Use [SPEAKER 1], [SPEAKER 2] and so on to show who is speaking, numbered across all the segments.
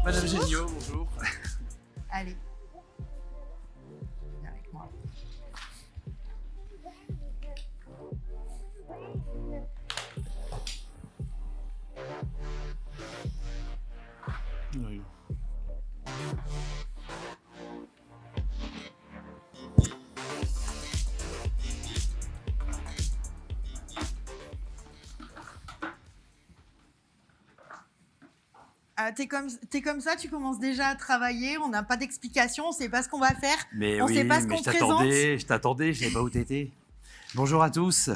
[SPEAKER 1] Madame Géniaud, bonjour.
[SPEAKER 2] Allez. Viens avec moi.
[SPEAKER 1] Oui.
[SPEAKER 2] T'es comme ça, tu commences déjà à travailler, on n'a pas d'explication, on sait pas ce qu'on va faire,
[SPEAKER 1] Mais
[SPEAKER 2] on
[SPEAKER 1] oui,
[SPEAKER 2] sait pas ce
[SPEAKER 1] mais
[SPEAKER 2] qu'on présente.
[SPEAKER 1] je t'attendais, je savais pas où t'étais. Bonjour à tous.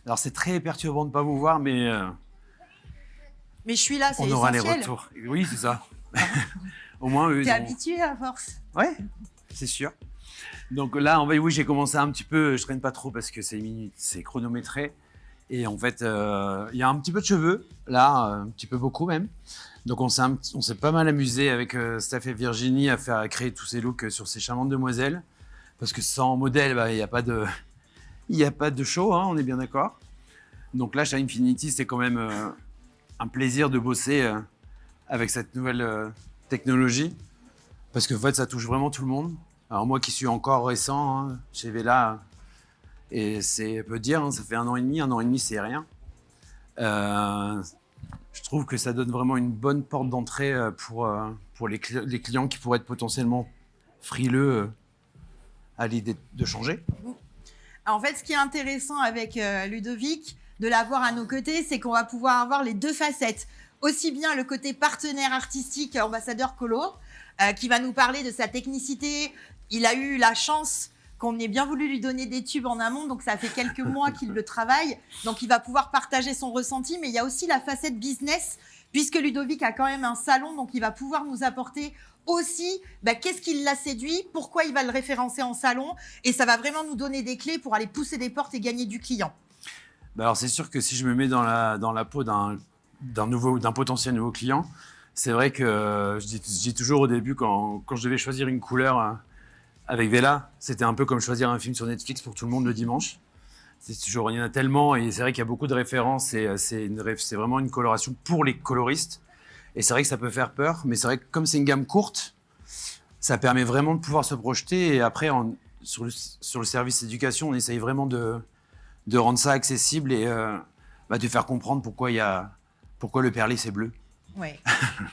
[SPEAKER 1] Alors c'est très perturbant de ne pas vous voir, mais
[SPEAKER 2] Mais je suis là, c'est
[SPEAKER 1] on aura les
[SPEAKER 2] essentiel.
[SPEAKER 1] retours. Oui, c'est ça. Au moins, eux,
[SPEAKER 2] T'es
[SPEAKER 1] ils ont-
[SPEAKER 2] habitué à force.
[SPEAKER 1] Ouais, c'est sûr. Donc là, oui, j'ai commencé un petit peu, je traîne pas trop parce que c'est chronométré. Et en fait, il y a un petit peu de cheveux, là, un petit peu beaucoup même. Donc on s'est pas mal amusé avec Steph et Virginie à créer tous ces looks sur ces charmantes demoiselles. Parce que sans modèle, bah, il n'y a pas de show, hein, on est bien d'accord. Donc là, chez Infinity, c'est quand même un plaisir de bosser avec cette nouvelle technologie. Parce que en fait, ça touche vraiment tout le monde. Alors moi qui suis encore récent hein, chez Vela, et c'est peu dire, hein, ça fait 1 an et demi, c'est rien. Je trouve que ça donne vraiment une bonne porte d'entrée pour les clients qui pourraient être potentiellement frileux à l'idée de changer.
[SPEAKER 2] En fait, ce qui est intéressant avec Ludovic, de l'avoir à nos côtés, c'est qu'on va pouvoir avoir les deux facettes. Aussi bien le côté partenaire artistique, ambassadeur colo, qui va nous parler de sa technicité. Il a eu la chance qu'on ait bien voulu lui donner des tubes en amont, donc ça fait quelques mois qu'il le travaille. Donc il va pouvoir partager son ressenti, mais il y a aussi la facette business, puisque Ludovic a quand même un salon, donc il va pouvoir nous apporter aussi qu'est-ce qui l'a séduit, pourquoi il va le référencer en salon, et ça va vraiment nous donner des clés pour aller pousser des portes et gagner du client.
[SPEAKER 1] Bah alors c'est sûr que si je me mets dans la peau d'un potentiel nouveau client, c'est vrai que je dis toujours au début quand je devais choisir une couleur avec Vela, c'était un peu comme choisir un film sur Netflix pour tout le monde le dimanche. C'est toujours, il y en a tellement et c'est vrai qu'il y a beaucoup de références et c'est vraiment une coloration pour les coloristes. Et c'est vrai que ça peut faire peur, mais c'est vrai que comme c'est une gamme courte, ça permet vraiment de pouvoir se projeter. Et après, sur le service éducation, on essaye vraiment de rendre ça accessible et de faire comprendre pourquoi le perlé, c'est bleu.
[SPEAKER 2] Oui.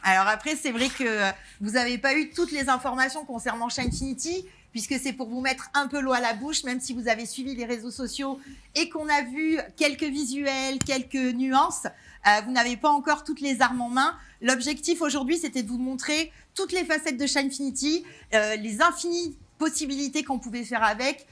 [SPEAKER 2] Alors après, c'est vrai que vous n'avez pas eu toutes les informations concernant Shinefinity, puisque c'est pour vous mettre un peu l'eau à la bouche, même si vous avez suivi les réseaux sociaux et qu'on a vu quelques visuels, quelques nuances. Vous n'avez pas encore toutes les armes en main. L'objectif aujourd'hui, c'était de vous montrer toutes les facettes de Shinefinity, les infinies possibilités qu'on pouvait faire avec,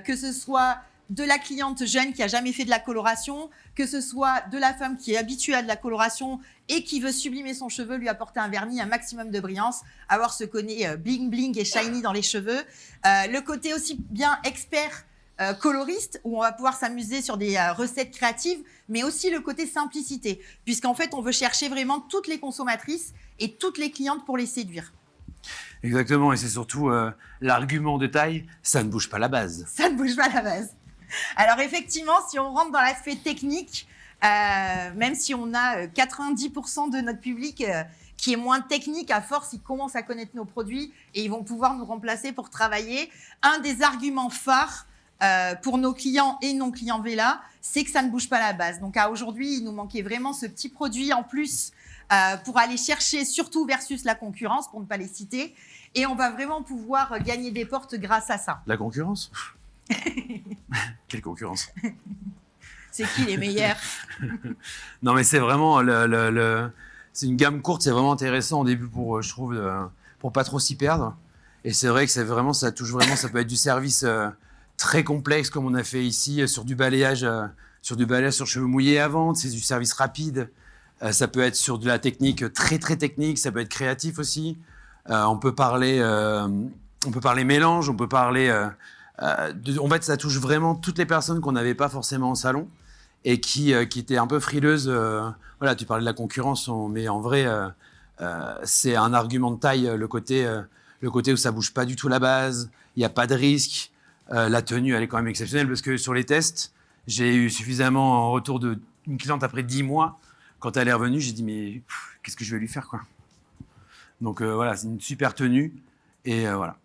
[SPEAKER 2] que ce soit de la cliente jeune qui a jamais fait de la coloration, que ce soit de la femme qui est habituée à de la coloration et qui veut sublimer son cheveu, lui apporter un vernis, un maximum de brillance, avoir ce côté bling bling et shiny dans les cheveux. Le côté aussi bien expert coloriste, où on va pouvoir s'amuser sur des recettes créatives, mais aussi le côté simplicité, puisqu'en fait, on veut chercher vraiment toutes les consommatrices et toutes les clientes pour les séduire.
[SPEAKER 1] Exactement, et c'est surtout l'argument de taille, ça ne bouge pas la base.
[SPEAKER 2] Ça ne bouge pas la base. Alors effectivement, si on rentre dans l'aspect technique, même si on a 90% de notre public qui est moins technique, à force, ils commencent à connaître nos produits et ils vont pouvoir nous remplacer pour travailler. Un des arguments phares pour nos clients et non-clients Vela, c'est que ça ne bouge pas la base. Donc aujourd'hui, il nous manquait vraiment ce petit produit en plus pour aller chercher, surtout versus la concurrence, pour ne pas les citer. Et on va vraiment pouvoir gagner des portes grâce à ça.
[SPEAKER 1] La concurrence? Quelle concurrence?
[SPEAKER 2] C'est qui les meilleurs?
[SPEAKER 1] Non, mais c'est vraiment c'est une gamme courte, c'est vraiment intéressant au début pour, je trouve, pour pas trop s'y perdre. Et c'est vrai que c'est vraiment, ça touche vraiment, ça peut être du service très complexe comme on a fait ici sur du balayage sur cheveux mouillés à vendre. C'est du service rapide. Ça peut être sur de la technique très très technique. Ça peut être créatif aussi. On peut parler mélange. On peut parler en fait, ça touche vraiment toutes les personnes qu'on n'avait pas forcément au salon et qui étaient un peu frileuses. Voilà, tu parlais de la concurrence, mais en vrai, c'est un argument de taille, le côté où ça bouge pas du tout la base, il n'y a pas de risque. La tenue, elle est quand même exceptionnelle parce que sur les tests, j'ai eu suffisamment en retour d'une cliente après 10 mois. Quand elle est revenue, j'ai dit, mais qu'est-ce que je vais lui faire, quoi. Donc voilà, c'est une super tenue et voilà.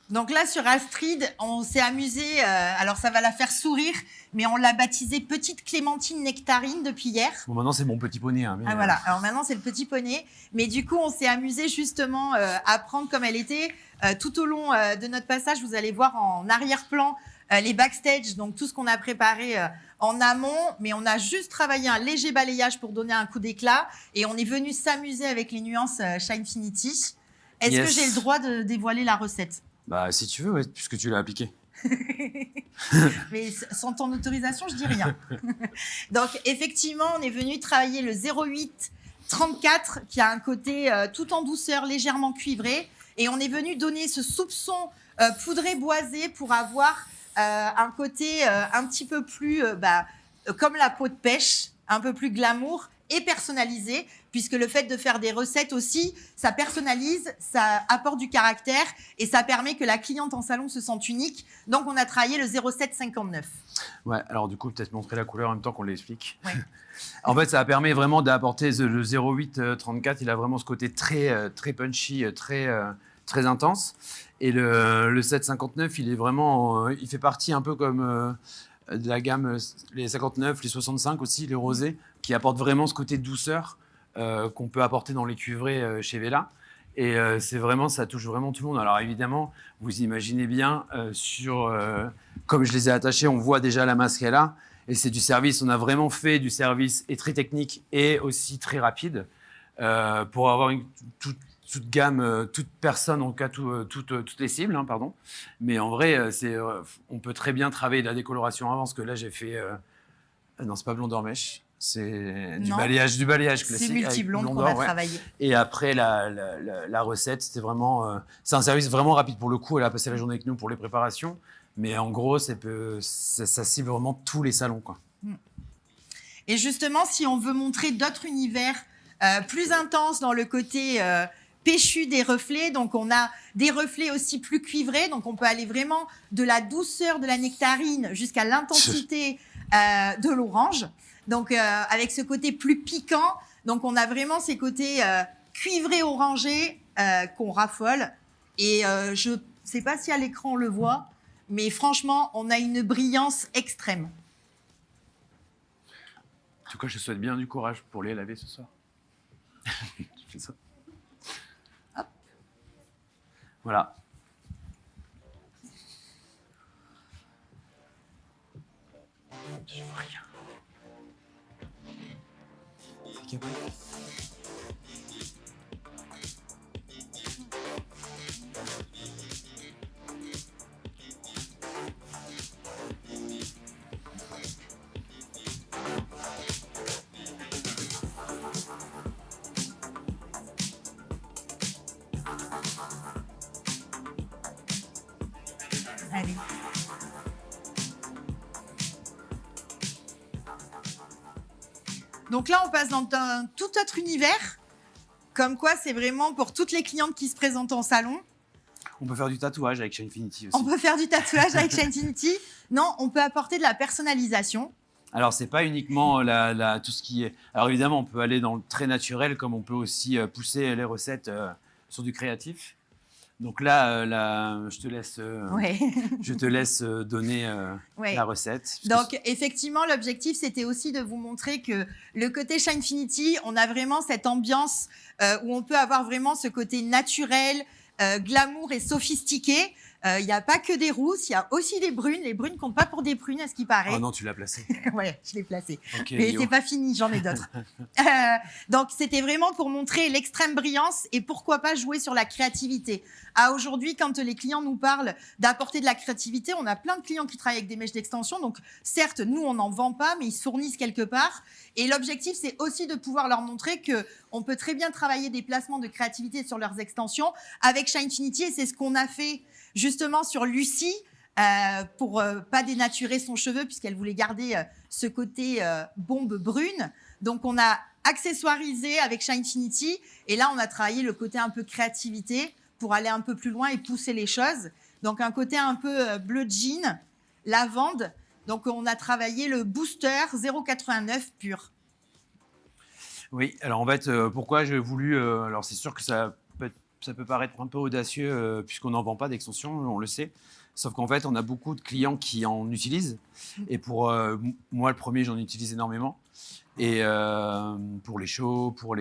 [SPEAKER 2] Donc là, sur Astrid, on s'est amusé, alors ça va la faire sourire, mais on l'a baptisée Petite Clémentine Nectarine depuis hier.
[SPEAKER 1] Bon, maintenant, c'est mon petit poney. Hein, mais
[SPEAKER 2] voilà, alors maintenant, c'est le petit poney. Mais du coup, on s'est amusé justement à prendre comme elle était. Tout au long de notre passage, vous allez voir en arrière-plan les backstage, donc tout ce qu'on a préparé en amont. Mais on a juste travaillé un léger balayage pour donner un coup d'éclat. Et on est venu s'amuser avec les nuances Shinefinity. Est-ce que j'ai le droit de dévoiler la recette ?
[SPEAKER 1] Bah, si tu veux, ouais, puisque tu l'as appliqué.
[SPEAKER 2] Mais sans ton autorisation, je dis rien. Donc, effectivement, on est venu travailler le 08 34, qui a un côté tout en douceur, légèrement cuivré. Et on est venu donner ce soupçon poudré boisé pour avoir un côté un petit peu plus comme la peau de pêche, un peu plus glamour et personnalisé, puisque le fait de faire des recettes aussi, ça personnalise, ça apporte du caractère et ça permet que la cliente en salon se sente unique. Donc, on a travaillé le 0759.
[SPEAKER 1] Ouais, alors du coup, peut-être montrer la couleur en même temps qu'on l'explique.
[SPEAKER 2] Ouais.
[SPEAKER 1] En fait, ça permet vraiment d'apporter le 08 34. Il a vraiment ce côté très, très punchy, très intense. Et le 759, il est vraiment, il fait partie un peu comme de la gamme, les 59, les 65 aussi, les rosés, qui apportent vraiment ce côté de douceur qu'on peut apporter dans les cuivrés chez Vela. Et c'est vraiment, ça touche vraiment tout le monde. Alors évidemment, vous imaginez bien, comme je les ai attachés, on voit déjà la masse qu'elle a. Et c'est du service, on a vraiment fait du service et très technique et aussi très rapide pour avoir toute gamme, toute personne, en tout cas toutes les cibles, hein, pardon. Mais en vrai, on peut très bien travailler de la décoloration avant, parce que là j'ai fait, non c'est pas blond d'or mèche, c'est du balayage classique.
[SPEAKER 2] C'est multi-blonde qu'on va travailler.
[SPEAKER 1] Et après la recette, c'était vraiment, c'est un service vraiment rapide pour le coup. Elle a passé la journée avec nous pour les préparations, mais en gros ça cible vraiment tous les salons, quoi.
[SPEAKER 2] Et justement, si on veut montrer d'autres univers plus intenses dans le côté péchu des reflets, donc on a des reflets aussi plus cuivrés, donc on peut aller vraiment de la douceur de la nectarine jusqu'à l'intensité de l'orange, donc avec ce côté plus piquant. Donc on a vraiment ces côtés cuivrés orangés qu'on raffole. Et je ne sais pas si à l'écran on le voit, mais franchement, on a une brillance extrême.
[SPEAKER 1] En tout cas, je te souhaite bien du courage pour les laver ce soir. Je fais ça.
[SPEAKER 2] Hop.
[SPEAKER 1] Voilà. Je vois rien. C'est capable.
[SPEAKER 2] Allez. Donc là, on passe dans un tout autre univers. Comme quoi, c'est vraiment pour toutes les clientes qui se présentent en salon.
[SPEAKER 1] On peut faire du tatouage avec Shinefinity aussi.
[SPEAKER 2] On peut faire du tatouage avec Shinefinity. Non, on peut apporter de la personnalisation.
[SPEAKER 1] Alors, c'est pas uniquement tout ce qui est. Alors, évidemment, on peut aller dans le très naturel, comme on peut aussi pousser les recettes sur du créatif. Donc là, je te laisse,
[SPEAKER 2] Ouais.
[SPEAKER 1] je te laisse donner
[SPEAKER 2] Ouais.
[SPEAKER 1] la recette.
[SPEAKER 2] Donc, effectivement, l'objectif, c'était aussi de vous montrer que le côté Shinefinity, on a vraiment cette ambiance où on peut avoir vraiment ce côté naturel, glamour et sophistiqué. Il n'y a pas que des rousses, il y a aussi des brunes. Les brunes comptent pas pour des prunes, à ce qui paraît.
[SPEAKER 1] Oh non, tu l'as placé.
[SPEAKER 2] Ouais, je l'ai placé.
[SPEAKER 1] Ok,
[SPEAKER 2] Mais
[SPEAKER 1] Lio.
[SPEAKER 2] c'est pas fini, j'en ai d'autres. Donc, c'était vraiment pour montrer l'extrême brillance et pourquoi pas jouer sur la créativité. Aujourd'hui, quand les clients nous parlent d'apporter de la créativité, on a plein de clients qui travaillent avec des mèches d'extension. Donc, certes, nous, on n'en vend pas, mais ils se fournissent quelque part. Et l'objectif, c'est aussi de pouvoir leur montrer que on peut très bien travailler des placements de créativité sur leurs extensions avec Shinefinity. Et c'est ce qu'on a fait justement sur Lucie. Pour pas dénaturer son cheveu puisqu'elle voulait garder ce côté bombe brune. Donc, on a accessoirisé avec Shinefinity et là, on a travaillé le côté un peu créativité pour aller un peu plus loin et pousser les choses. Donc, un côté un peu bleu jean, lavande. Donc, on a travaillé le booster 0,89 pur.
[SPEAKER 1] Oui, alors en fait, pourquoi j'ai voulu. Alors, c'est sûr que ça peut paraître un peu audacieux puisqu'on n'en vend pas d'extension, on le sait. Sauf qu'en fait, on a beaucoup de clients qui en utilisent. Et pour moi, le premier, j'en utilise énormément. Et pour les shows, pour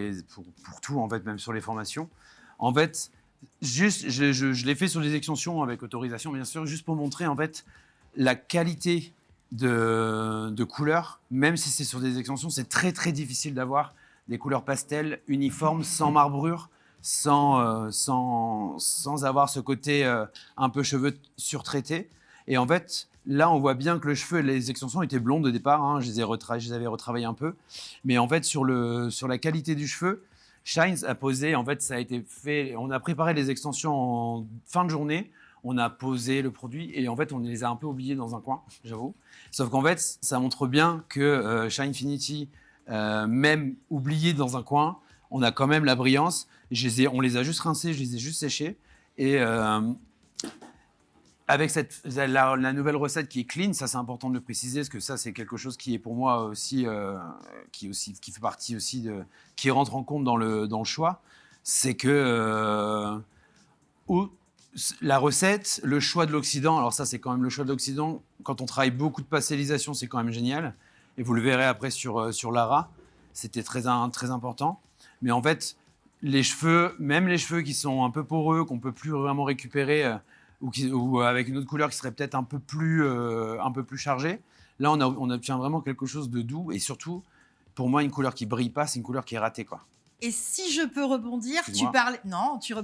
[SPEAKER 1] tout, en fait, même sur les formations. En fait, juste, je l'ai fait sur des extensions avec autorisation, bien sûr, juste pour montrer, en fait, la qualité de couleurs. Même si c'est sur des extensions, c'est très, très difficile d'avoir des couleurs pastel, uniformes, sans marbrure. Sans avoir ce côté un peu cheveux surtraités. Et en fait, là, on voit bien que le cheveu, les extensions étaient blondes au départ. Hein, je les avais retravaillées un peu. Mais en fait, sur la qualité du cheveu, Shines a posé, en fait, ça a été fait. On a préparé les extensions en fin de journée. On a posé le produit et en fait, on les a un peu oubliés dans un coin, j'avoue. Sauf qu'en fait, ça montre bien que Shinefinity, même oublié dans un coin, on a quand même la brillance. On les a juste rincés, je les ai juste séchés. Et avec la nouvelle recette qui est clean, ça c'est important de le préciser, parce que ça c'est quelque chose qui est pour moi aussi, qui fait partie aussi qui rentre en compte dans le choix. C'est que la recette, le choix de l'oxydant, alors ça c'est quand même le choix de l'oxydant, quand on travaille beaucoup de pastélisation, c'est quand même génial. Et vous le verrez après sur Lara, c'était très important. Mais en fait, les cheveux, même les cheveux qui sont un peu poreux, qu'on peut plus vraiment récupérer, ou avec une autre couleur qui serait peut-être un peu plus chargée, là on obtient vraiment quelque chose de doux et surtout, pour moi, une couleur qui brille pas, c'est une couleur qui est ratée, quoi.
[SPEAKER 2] Et si je peux rebondir, tu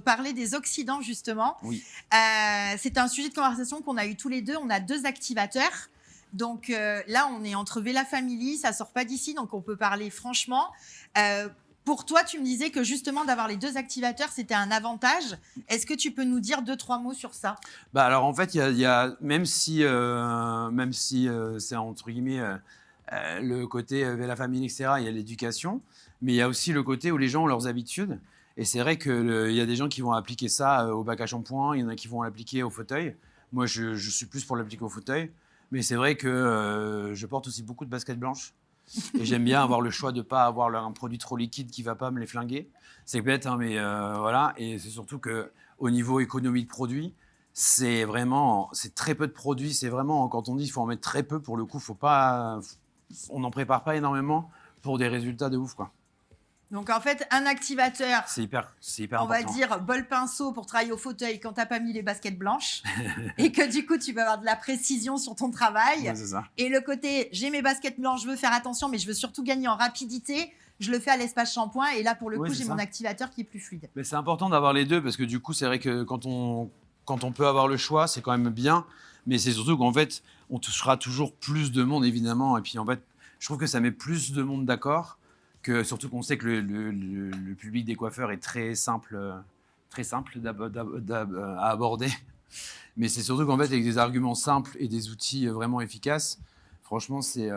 [SPEAKER 2] parlais des oxydants justement.
[SPEAKER 1] Oui.
[SPEAKER 2] C'est un sujet de conversation qu'on a eu tous les deux. On a 2 activateurs. Donc là, on est entre Vela Family, ça sort pas d'ici, donc on peut parler franchement. Pour toi, tu me disais que justement d'avoir les 2 activateurs, c'était un avantage. Est-ce que tu peux nous dire 2-3 mots sur ça?
[SPEAKER 1] Alors en fait, il y a même si c'est entre guillemets le côté Vela Family, etc., il y a l'éducation, mais il y a aussi le côté où les gens ont leurs habitudes. Et c'est vrai qu'il y a des gens qui vont appliquer ça au bac à shampoing, il y en a qui vont l'appliquer au fauteuil. Moi, je suis plus pour l'appliquer au fauteuil. Mais c'est vrai que je porte aussi beaucoup de baskets blanches. Et j'aime bien avoir le choix de ne pas avoir un produit trop liquide qui ne va pas me les flinguer. C'est bête, hein, mais voilà. Et c'est surtout qu'au niveau économie de produits, c'est très peu de produits. C'est vraiment, quand on dit qu'il faut en mettre très peu, pour le coup, on n'en prépare pas énormément pour des résultats de ouf, quoi.
[SPEAKER 2] Donc en fait, un activateur,
[SPEAKER 1] c'est hyper
[SPEAKER 2] on va
[SPEAKER 1] important.
[SPEAKER 2] dire bol pinceau pour travailler au fauteuil quand tu n'as pas mis les baskets blanches et que du coup tu vas avoir de la précision sur ton travail.
[SPEAKER 1] Ouais, c'est ça.
[SPEAKER 2] Et le côté, j'ai mes baskets blanches, je veux faire attention, mais je veux surtout gagner en rapidité, je le fais à l'espace shampoing et là pour le coup j'ai mon activateur qui est plus fluide.
[SPEAKER 1] Mais c'est important d'avoir les deux parce que du coup c'est vrai que quand on peut avoir le choix, c'est quand même bien. Mais c'est surtout qu'en fait, on touchera toujours plus de monde évidemment. Et puis en fait, je trouve que ça met plus de monde d'accord. Surtout qu'on sait que le public des coiffeurs est très simple à aborder. Mais c'est surtout qu'en fait, avec des arguments simples et des outils vraiment efficaces, franchement, c'est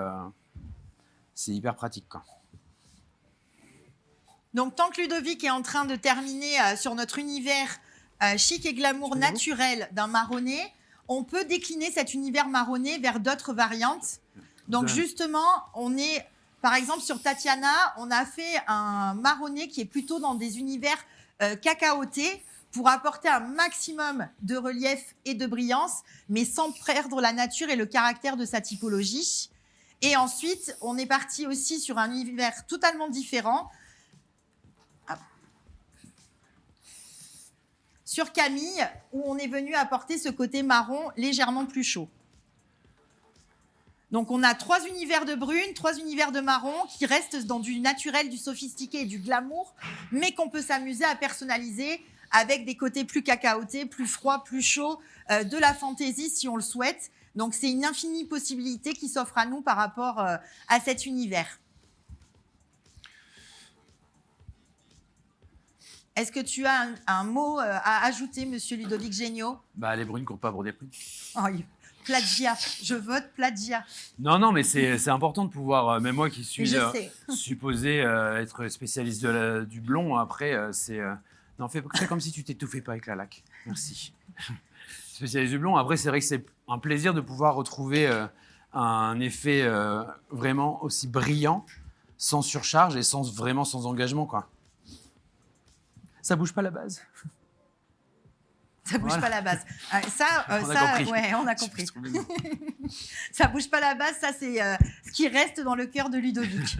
[SPEAKER 1] hyper pratique, quoi.
[SPEAKER 2] Donc, tant que Ludovic est en train de terminer sur notre univers chic et glamour naturel d'un marronné, on peut décliner cet univers marronné vers d'autres variantes. Donc, justement, on est... Par exemple, sur Tatiana, on a fait un marronné qui est plutôt dans des univers cacaotés pour apporter un maximum de relief et de brillance, mais sans perdre la nature et le caractère de sa typologie. Et ensuite, on est parti aussi sur un univers totalement différent. Sur Camille, où on est venu apporter ce côté marron légèrement plus chaud. Donc, on a 3 univers de brune, 3 univers de marron qui restent dans du naturel, du sophistiqué et du glamour, mais qu'on peut s'amuser à personnaliser avec des côtés plus cacaotés, plus froids, plus chauds, de la fantaisie si on le souhaite. Donc, c'est une infinie possibilité qui s'offre à nous par rapport à cet univers. Est-ce que tu as un mot à ajouter, monsieur Ludovic Géniaud ?
[SPEAKER 1] Les brunes courent pas pour des prunes.
[SPEAKER 2] Oh, plagiat, je vote plagiat.
[SPEAKER 1] Non, mais c'est important de pouvoir, même moi qui suis supposé être spécialiste du blond, après, non, fais comme si tu t'étouffais pas avec la laque. Merci. Spécialiste du blond, après, c'est vrai que c'est un plaisir de pouvoir retrouver un effet vraiment aussi brillant, sans surcharge et vraiment sans engagement, quoi. Ça bouge pas la base.
[SPEAKER 2] Ça bouge pas la base. On a compris. Ça bouge pas la base, ça c'est ce qui reste dans le cœur de Ludovic.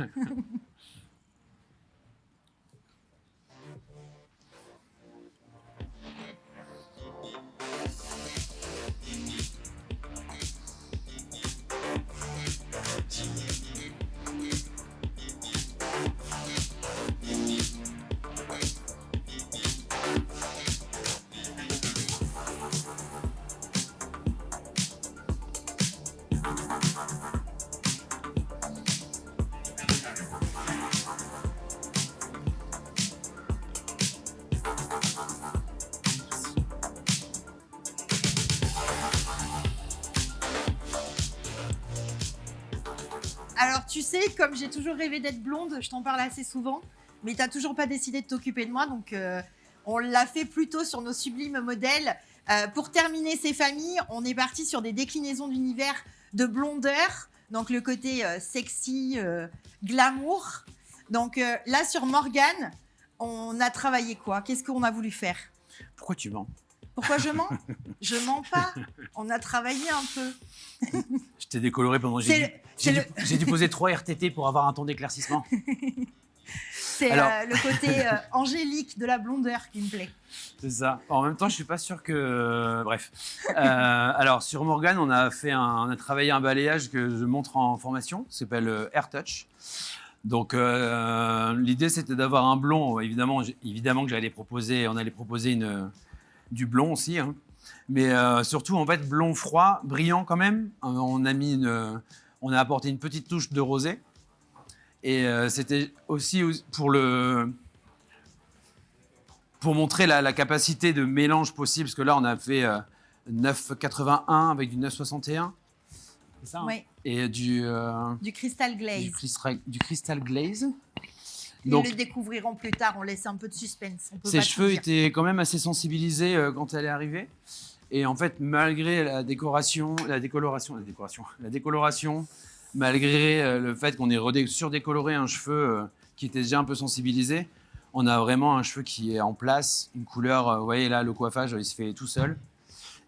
[SPEAKER 2] Alors, tu sais, comme j'ai toujours rêvé d'être blonde, je t'en parle assez souvent, mais tu n'as toujours pas décidé de t'occuper de moi, donc on l'a fait plutôt sur nos sublimes modèles. Pour terminer ces familles, on est parti sur des déclinaisons d'univers de blondeur, donc le côté sexy, glamour. Donc là, sur Morgane, on a travaillé quoi ? Qu'est-ce qu'on a voulu faire ?
[SPEAKER 1] Pourquoi tu mens ?
[SPEAKER 2] Pourquoi je mens ? Je mens pas. On a travaillé un peu.
[SPEAKER 1] Je t'ai décoloré pendant... J'ai dû poser 3 RTT pour avoir un ton d'éclaircissement.
[SPEAKER 2] C'est le côté angélique de la blondeur qui me plaît.
[SPEAKER 1] C'est ça. En même temps, je suis pas sûr que... bref. Alors, sur Morgane, on a travaillé un balayage que je montre en formation. Ça s'appelle Air Touch. Donc, l'idée, c'était d'avoir un blond. Évidemment que on allait proposer du blond aussi, hein. Mais surtout en fait blond froid, brillant quand même. On a apporté une petite touche de rosé et c'était aussi pour montrer la capacité de mélange possible, parce que là on a fait 9,81 avec du 9,61. C'est ça, hein ?
[SPEAKER 2] Oui.
[SPEAKER 1] Et du
[SPEAKER 2] Crystal Glaze.
[SPEAKER 1] Du Crystal Glaze.
[SPEAKER 2] Donc, ils le découvriront plus tard, on laisse un peu de suspense.
[SPEAKER 1] Ses cheveux étaient quand même assez sensibilisés quand elle est arrivée. Et en fait, malgré la décoloration, malgré le fait qu'on ait surdécoloré un cheveu qui était déjà un peu sensibilisé, on a vraiment un cheveu qui est en place, une couleur, vous voyez là, le coiffage, il se fait tout seul.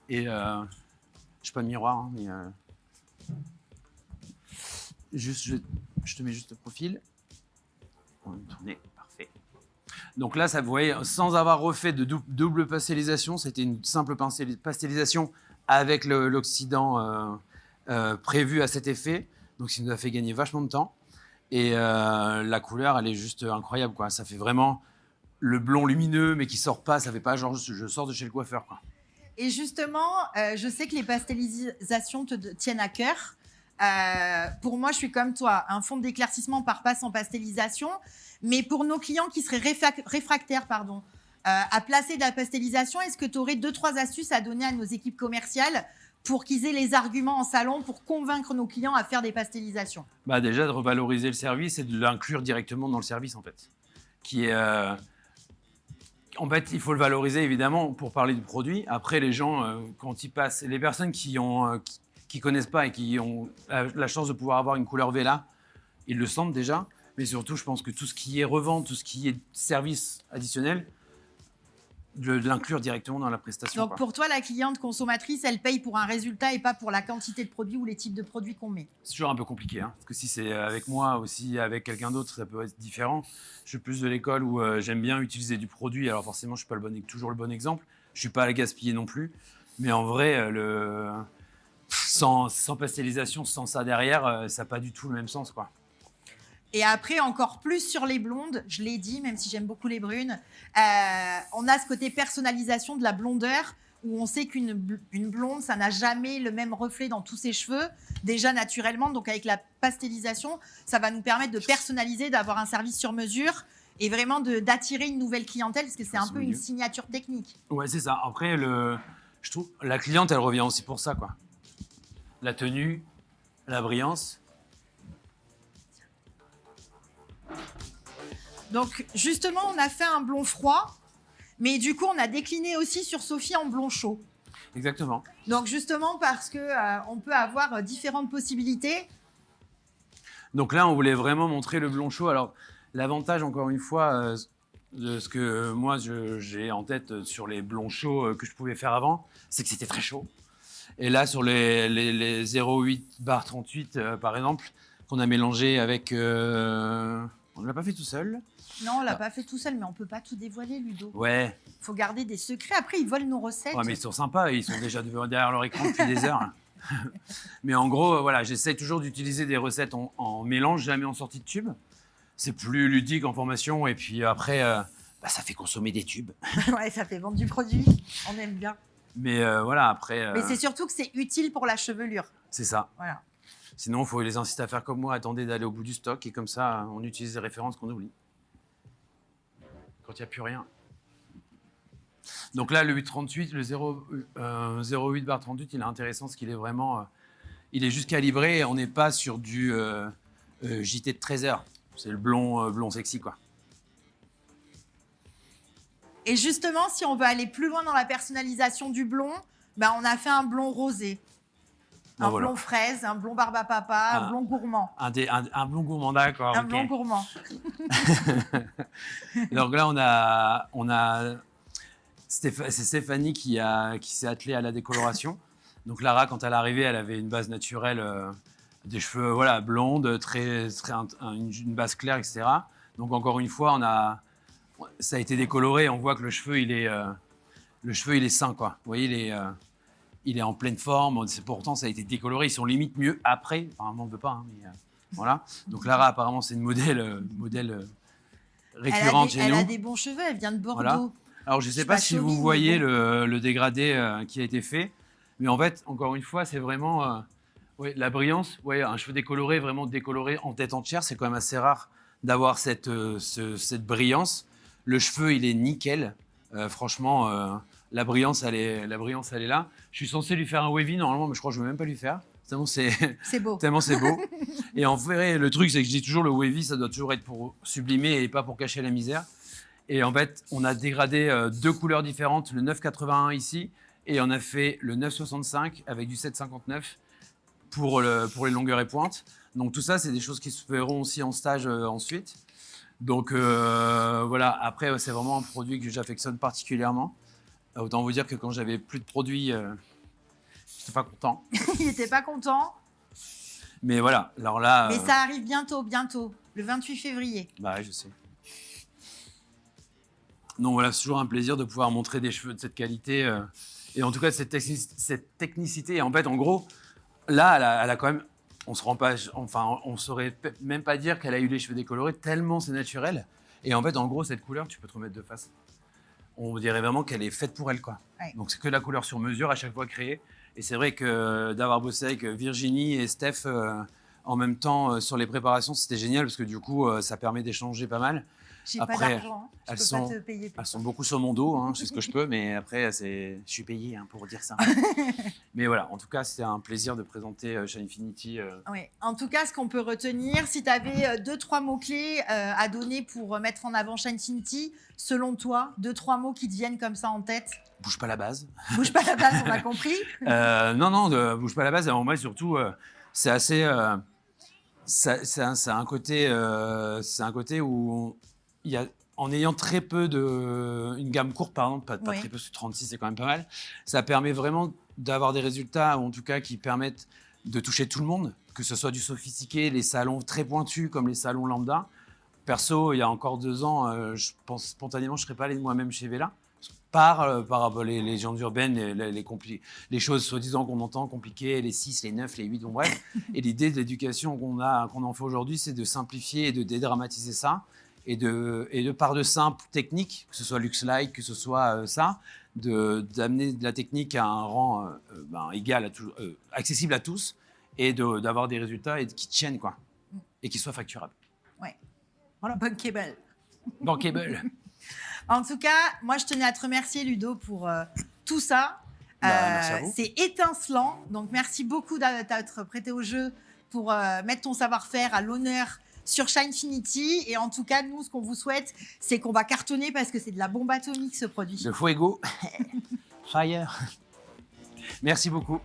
[SPEAKER 1] Et je n'ai pas de miroir, hein, mais juste, je te mets juste le profil. On va tourner, parfait. Donc là, ça, vous voyez, sans avoir refait de double pastelisation, c'était une simple pastelisation avec l'oxydant prévu à cet effet. Donc ça nous a fait gagner vachement de temps. Et la couleur, elle est juste incroyable, quoi. Ça fait vraiment le blond lumineux, mais qui sort pas. Ça fait pas genre je sors de chez le coiffeur, quoi.
[SPEAKER 2] Et justement, je sais que les pastelisations te tiennent à cœur. Pour moi, je suis comme toi, un fond d'éclaircissement par passe en pastelisation. Mais pour nos clients qui seraient réfractaires, à placer de la pastelisation, est-ce que tu aurais 2-3 astuces à donner à nos équipes commerciales pour qu'ils aient les arguments en salon pour convaincre nos clients à faire des pastelisations?
[SPEAKER 1] Bah déjà, de revaloriser le service et de l'inclure directement dans le service, en fait. Qui est, en fait, il faut le valoriser, évidemment, pour parler du produit. Après, les gens, quand ils passent, les personnes qui connaissent pas et qui ont la chance de pouvoir avoir une couleur Vela, ils le sentent déjà. Mais surtout, je pense que tout ce qui est revente, tout ce qui est service additionnel, de l'inclure directement dans la prestation.
[SPEAKER 2] Donc, pour toi, la cliente consommatrice, elle paye pour un résultat et pas pour la quantité de produits ou les types de produits qu'on met.
[SPEAKER 1] C'est toujours un peu compliqué, hein, parce que si c'est avec moi ou si avec quelqu'un d'autre, ça peut être différent. Je suis plus de l'école où j'aime bien utiliser du produit. Alors forcément, je ne suis pas toujours le bon exemple. Je ne suis pas à le gaspiller non plus. Mais en vrai, sans pastelisation, sans ça derrière, ça n'a pas du tout le même sens, quoi.
[SPEAKER 2] Et après, encore plus sur les blondes, je l'ai dit, même si j'aime beaucoup les brunes, on a ce côté personnalisation de la blondeur, où on sait qu'une blonde, ça n'a jamais le même reflet dans tous ses cheveux, déjà naturellement. Donc avec la pastelisation, ça va nous permettre de personnaliser, d'avoir un service sur mesure et vraiment d'attirer une nouvelle clientèle, parce que c'est un peu une signature technique.
[SPEAKER 1] Ouais, c'est ça. Après, je trouve la cliente, elle revient aussi pour ça, quoi. La tenue, la brillance.
[SPEAKER 2] Donc, justement, on a fait un blond froid, mais du coup, on a décliné aussi sur Sophie en blond chaud.
[SPEAKER 1] Exactement.
[SPEAKER 2] Donc, justement, parce qu'on peut avoir différentes possibilités.
[SPEAKER 1] Donc là, on voulait vraiment montrer le blond chaud. Alors, l'avantage, encore une fois, de ce que moi, j'ai en tête sur les blonds chauds que je pouvais faire avant, c'est que c'était très chaud. Et là, sur les 0,8/38, par exemple, qu'on a mélangé avec... on ne l'a pas fait tout seul.
[SPEAKER 2] Non, on l'a pas fait tout seul, mais on peut pas tout dévoiler, Ludo.
[SPEAKER 1] Ouais.
[SPEAKER 2] Il faut garder des secrets. Après, ils volent nos recettes.
[SPEAKER 1] Ouais, mais ils sont sympas. Ils sont déjà derrière leur écran depuis des heures. Mais en gros, voilà, j'essaie toujours d'utiliser des recettes en mélange, jamais en sortie de tube. C'est plus ludique en formation. Et puis après, ça fait consommer des tubes.
[SPEAKER 2] Ouais, ça fait vendre du produit. On aime bien.
[SPEAKER 1] Mais voilà, après...
[SPEAKER 2] Mais c'est surtout que c'est utile pour la chevelure.
[SPEAKER 1] C'est ça.
[SPEAKER 2] Voilà.
[SPEAKER 1] Sinon, il faut les inciter à faire comme moi, attendez d'aller au bout du stock. Et comme ça, on utilise les références qu'on oublie. Quand il n'y a plus rien. Donc là, le 838, le 0,8/38, il est intéressant parce qu'il est vraiment... il est juste calibré. On n'est pas sur du JT de 13 heures. C'est le blond sexy, quoi.
[SPEAKER 2] Et justement, si on veut aller plus loin dans la personnalisation du blond, on a fait un blond rosé. Un blond fraise, un blond barbe à papa, un blond gourmand.
[SPEAKER 1] Un blond gourmand, d'accord.
[SPEAKER 2] Un blond gourmand.
[SPEAKER 1] Donc là, c'est Stéphanie qui s'est attelée à la décoloration. Donc Lara, quand elle est arrivée, elle avait une base naturelle, des cheveux blondes, une base claire, etc. Donc encore une fois, ça a été décoloré. On voit que le cheveu, il est sain, quoi. Vous voyez, il est en pleine forme. Pourtant, ça a été décoloré. Ils sont limite mieux après. Apparemment, on ne veut pas. Hein, mais, voilà. Donc Lara, apparemment, c'est une modèle récurrente chez nous.
[SPEAKER 2] Elle a des bons cheveux. Elle vient de Bordeaux.
[SPEAKER 1] Voilà. Alors, je ne sais pas si vous voyez le dégradé qui a été fait. Mais en fait, encore une fois, c'est vraiment la brillance. Ouais, un cheveu décoloré, vraiment décoloré en tête entière. C'est quand même assez rare d'avoir cette brillance. Le cheveu, il est nickel. Franchement... La brillance, elle est là. Je suis censé lui faire un wavy normalement, mais je crois que je ne vais même pas lui faire. Tellement c'est
[SPEAKER 2] beau.
[SPEAKER 1] Tellement c'est beau. Et en fait, le truc, c'est que je dis toujours le wavy, ça doit toujours être pour sublimer et pas pour cacher la misère. Et en fait, on a dégradé 2 couleurs différentes, le 981 ici, et on a fait le 965 avec du 759 pour les longueurs et pointes. Donc tout ça, c'est des choses qui se feront aussi en stage ensuite. Donc voilà, après, c'est vraiment un produit que j'affectionne particulièrement. Autant vous dire que quand j'avais plus de produits, j'étais pas content.
[SPEAKER 2] Il n'était pas content.
[SPEAKER 1] Mais voilà, alors là...
[SPEAKER 2] Mais ça arrive bientôt, le 28 février.
[SPEAKER 1] Bah ouais, je sais. Donc voilà, c'est toujours un plaisir de pouvoir montrer des cheveux de cette qualité. Et en tout cas, cette technicité. Et en fait, en gros, là, elle a quand même... On se rend pas... Enfin, on saurait même pas dire qu'elle a eu les cheveux décolorés tellement c'est naturel. Et en fait, en gros, cette couleur, tu peux te remettre de face. On dirait vraiment qu'elle est faite pour elle, quoi.
[SPEAKER 2] Ouais.
[SPEAKER 1] Donc c'est que la couleur sur mesure à chaque fois créée. Et c'est vrai que d'avoir bossé avec Virginie et Steph en même temps sur les préparations, c'était génial parce que du coup, ça permet d'échanger pas mal.
[SPEAKER 2] J'ai
[SPEAKER 1] Après,
[SPEAKER 2] pas d'argent, je peux pas te payer plus.
[SPEAKER 1] Elles sont beaucoup sur mon dos, je fais ce que je peux, mais après, je suis payé pour dire ça. Mais voilà, en tout cas, c'était un plaisir de présenter Shinefinity.
[SPEAKER 2] Oui. En tout cas, ce qu'on peut retenir, si tu avais 2-3 mots-clés à donner pour mettre en avant Shinefinity, selon toi, 2-3 mots qui te viennent comme ça en tête.
[SPEAKER 1] Bouge pas la base.
[SPEAKER 2] Bouge pas la base, on a compris.
[SPEAKER 1] Non, bouge pas la base. Alors moi, surtout, c'est assez... c'est un côté où il y a, en ayant très peu une gamme courte, par exemple, pas très peu, 36 c'est quand même pas mal, ça permet vraiment d'avoir des résultats, ou en tout cas qui permettent de toucher tout le monde, que ce soit du sophistiqué, les salons très pointus comme les salons lambda. Perso, il y a encore 2 ans, je pense spontanément, je ne serais pas allé de moi-même chez Vela. Par rapport aux légendes urbaines, les choses soi-disant qu'on entend compliquées, les 6, les 9, les 8, bon bref. Et l'idée de l'éducation qu'on en fait aujourd'hui, c'est de simplifier et de dédramatiser ça. Et de par de simples techniques, que ce soit Luxlike, que ce soit d'amener de la technique à un rang égal, accessible à tous, et d'avoir des résultats qui tiennent, quoi, et qui soient facturables.
[SPEAKER 2] Ouais. Voilà. Bankable.
[SPEAKER 1] Bankable.
[SPEAKER 2] En tout cas, moi, je tenais à te remercier, Ludo, pour tout ça.
[SPEAKER 1] Merci à vous.
[SPEAKER 2] C'est étincelant. Donc, merci beaucoup d'être prêté au jeu pour mettre ton savoir-faire à l'honneur sur Shinefinity. Et en tout cas, nous, ce qu'on vous souhaite, c'est qu'on va cartonner parce que c'est de la bombe atomique, ce produit.
[SPEAKER 1] De fuego. Fire. Merci beaucoup.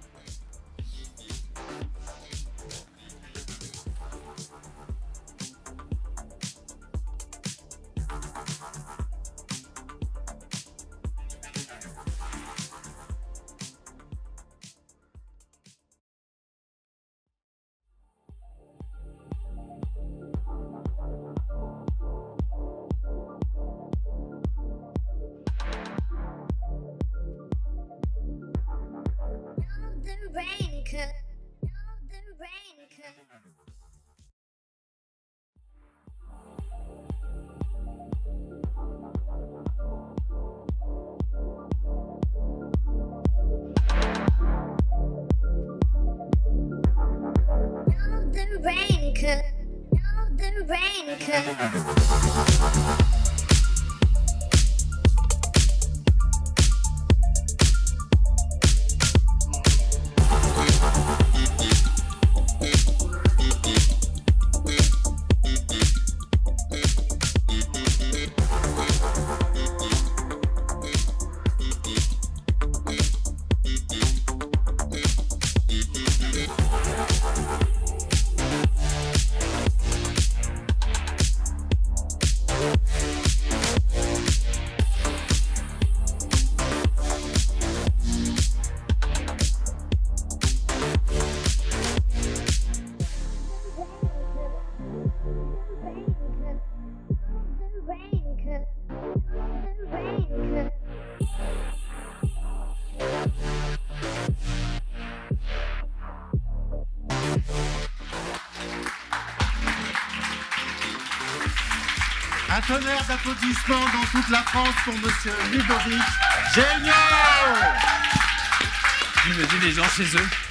[SPEAKER 3] Un tonnerre d'applaudissements dans toute la France pour Monsieur Ludovic. Génial!
[SPEAKER 1] Il me dit les gens chez eux.